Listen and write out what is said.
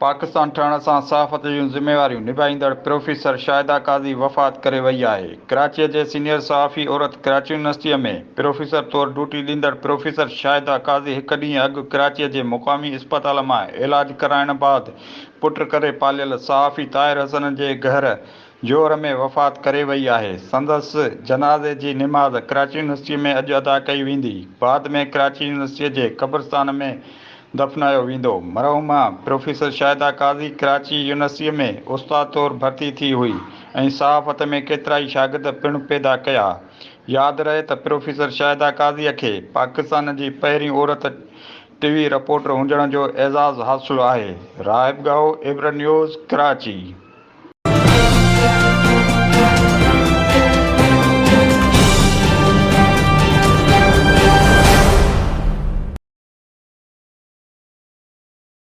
पाकिस्तान ठहण सां सहाफ़त जूं ज़िम्मेवारियूं निभाईंदड़ प्रोफेसर शाहिदा क़ाज़ी वफ़ात करे वई आहे। कराचीअ जे सीनियर सहाफ़ी औरत कराची यूनिवर्सिटीअ में प्रोफेसर तौरु ड्यूटी ॾींदड़ प्रोफेसर शाहिदा क़ाज़ी हिकु ॾींहुं अॻु कराचीअ जे मुक़ामी इस्पताल मां इलाज कराइण बैदि पुट करे पालियल सहाफ़ी ताहिर हसन जे घर जोहर में वफ़ात करे वई आहे। संदसि जनाज़े जी निमाज़ कराची यूनिवर्सिटीअ में अॼु अदा कई वेंदी। बाद में कराची यूनिवर्सिटीअ जे क़ब्रस्तान में दफ़नायो वेंदो। मरहूमा प्रोफेसर शाहिदा क़ाज़ी कराची यूनिवर्सिटीअ में उस्ताद तौरु भर्ती थी हुई ऐं सहाफ़त में केतिरा ई शागिर्द पिणु पैदा कया। यादि रहे त प्रोफेसर शाहिदा क़ाज़ीअ खे पाकिस्तान जी पहिरीं औरत टीवी रपोर्टर हुजण जो एज़ाज़ हासिलु आहे। राहब ॻाहु, इब्रत न्यूज़, कराची।